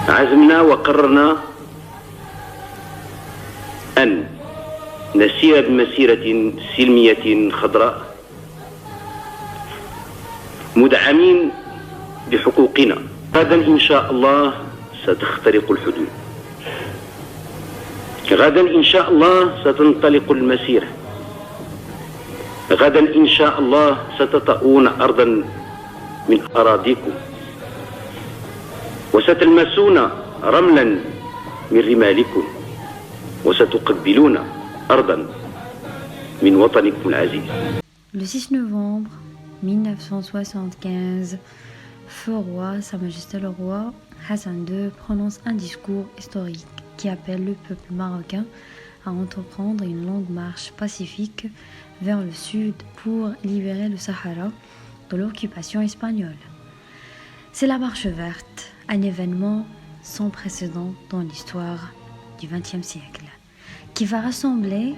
عزمنا وقررنا أن نسير بمسيرة سلمية خضراء مدعمين بحقوقنا. غدا إن شاء الله ستخترق الحدود، غدا إن شاء الله ستنطلق المسيرة، غدا إن شاء الله ستطؤون أرضا من أراضيكم وستلمسون رملا من رمالكم وستقبلون أرضا من وطنكم العزيز. Le 6 novembre 1975, Feu roi, Sa Majesté le roi Hassan II prononce un discours historique qui appelle le peuple marocain à entreprendre une longue marche pacifique vers le sud pour libérer le Sahara de l'occupation espagnole. C'est la Marche verte, un événement sans précédent dans l'histoire du XXe siècle, qui va rassembler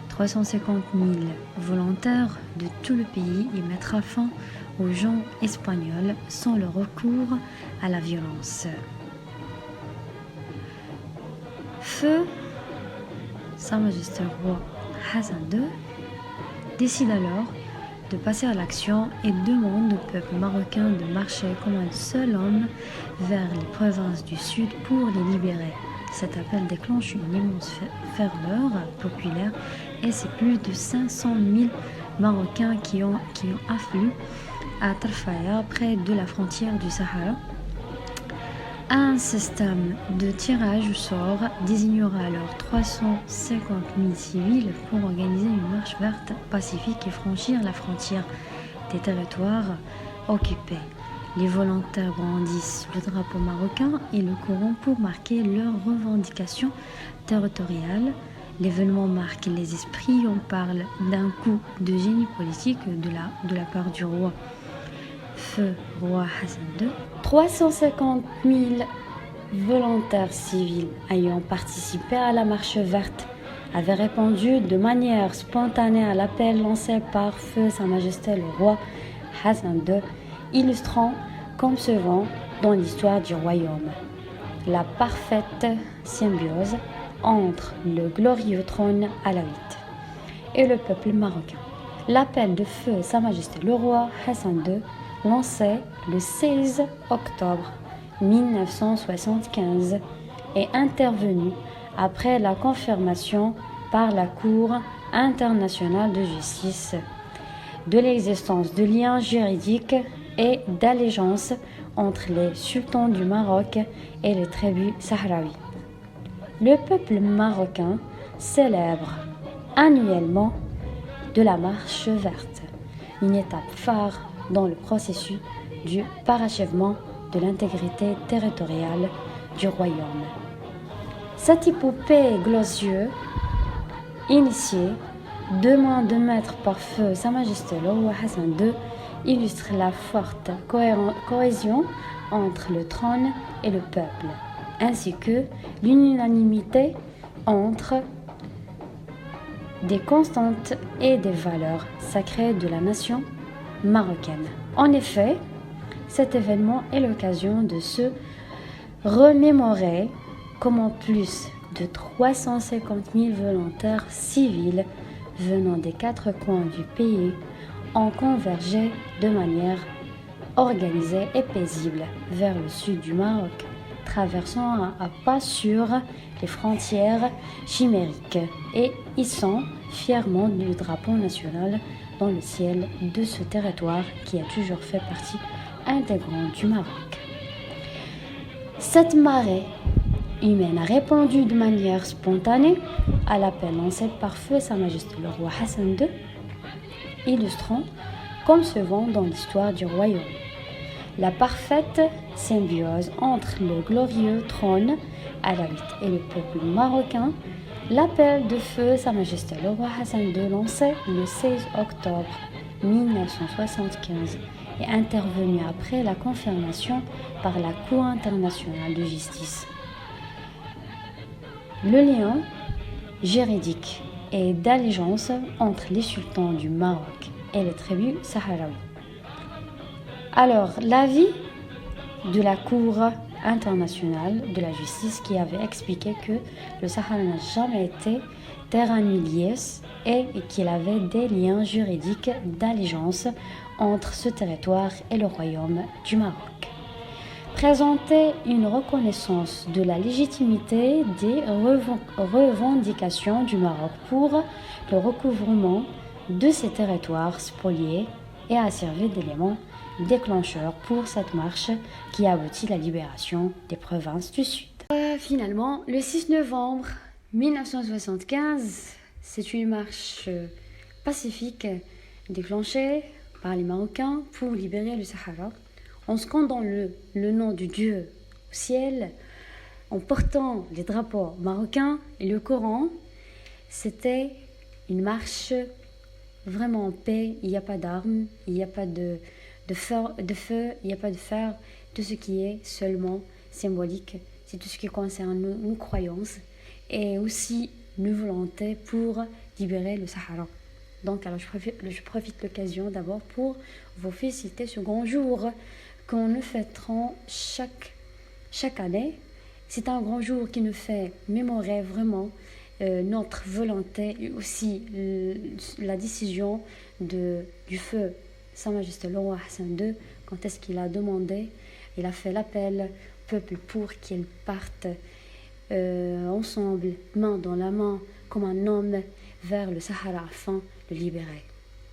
350 000 volontaires de tout le pays et mettra fin aux gens espagnols sans le recours à la violence. Feu Sa Majesté le roi Hassan II décide alors de passer à l'action et demande au peuple marocain de marcher comme un seul homme vers les provinces du sud pour les libérer. Cet appel déclenche une immense ferveur populaire et c'est plus de 500 000 Marocains qui ont afflué à Tarfaya, près de la frontière du Sahara. Un système de tirage au sort désignera alors 350 000 civils pour organiser une marche verte pacifique et franchir la frontière des territoires occupés. Les volontaires brandissent le drapeau marocain et le Coran pour marquer leurs revendications territoriales. L'événement marque les esprits, on parle d'un coup de génie politique de la part du roi. Feu roi Hassan II. 350 000 volontaires civils ayant participé à la marche verte avaient répondu de manière spontanée à l'appel lancé par Feu Sa Majesté le roi Hassan II, illustrant comme souvent dans l'histoire du royaume la parfaite symbiose entre le glorieux trône alawite et le peuple marocain. L'appel de Feu Sa Majesté le roi Hassan II, lancé le 16 octobre 1975, est intervenu après la confirmation par la Cour internationale de justice de l'existence de liens juridiques et d'allégeance entre les sultans du Maroc et les tribus sahraouis. Le peuple marocain célèbre annuellement de la Marche verte, une étape phare dans le processus du parachèvement de l'intégrité territoriale du royaume. Cette épopée glorieuse, initiée 2 mois de maître par Feu Sa Majesté le roi Hassan II, illustre la forte cohésion entre le trône et le peuple, ainsi que l'unanimité entre des constantes et des valeurs sacrées de la nation marocaine. En effet, cet événement est l'occasion de se remémorer comment plus de 350 000 volontaires civils venant des 4 coins du pays ont convergé de manière organisée et paisible vers le sud du Maroc, traversant à pas sûr les frontières chimériques et hissant fièrement le drapeau national dans le ciel de ce territoire qui a toujours fait partie intégrante du Maroc. Cette marée humaine a répondu de manière spontanée à l'appel lancé par Feu Sa Majesté le roi Hassan II, illustrant, comme souvent dans l'histoire du royaume, la parfaite symbiose entre le glorieux trône alawite et le peuple marocain. L'appel de Feu Sa Majesté le roi Hassan II, lancé le 16 octobre 1975, est intervenu après la confirmation par la Cour internationale de justice. Le lien juridique et d'allégeance entre les sultans du Maroc et les tribus sahraouies. Alors, l'avis de la Cour international de la justice qui avait expliqué que le Sahara n'a jamais été terrain liés et qu'il avait des liens juridiques d'allégeance entre ce territoire et le royaume du Maroc. Présenter une reconnaissance de la légitimité des revendications du Maroc pour le recouvrement de ces territoires spoliés et a servi d'élément déclencheur pour cette marche qui aboutit à la libération des provinces du Sud. Finalement, le 6 novembre 1975, c'est une marche pacifique déclenchée par les Marocains pour libérer le Sahara, en scandant le nom du Dieu au ciel, en portant les drapeaux marocains et le Coran. C'était une marche vraiment en paix, il n'y a pas d'armes, il n'y a pas de feu, il n'y a pas de fer, tout ce qui est seulement symbolique, c'est tout ce qui concerne nos croyances et aussi nos volontés pour libérer le Sahara. Donc alors je profite de l'occasion d'abord pour vous féliciter ce grand jour qu'on nous fêterons chaque année. C'est un grand jour qui nous fait mémorer vraiment notre volonté et aussi la décision du feu Sa Majesté le roi Hassan II, quand est-ce qu'il a demandé, il a fait l'appel au peuple pour qu'ils partent ensemble, main dans la main, comme un homme, vers le Sahara afin de le libérer.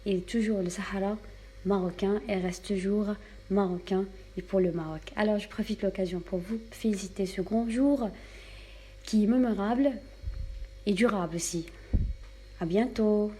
Et toujours le Sahara marocain et reste toujours marocain et pour le Maroc. Alors je profite de l'occasion pour vous féliciter ce grand jour qui est mémorable et durable aussi. À bientôt.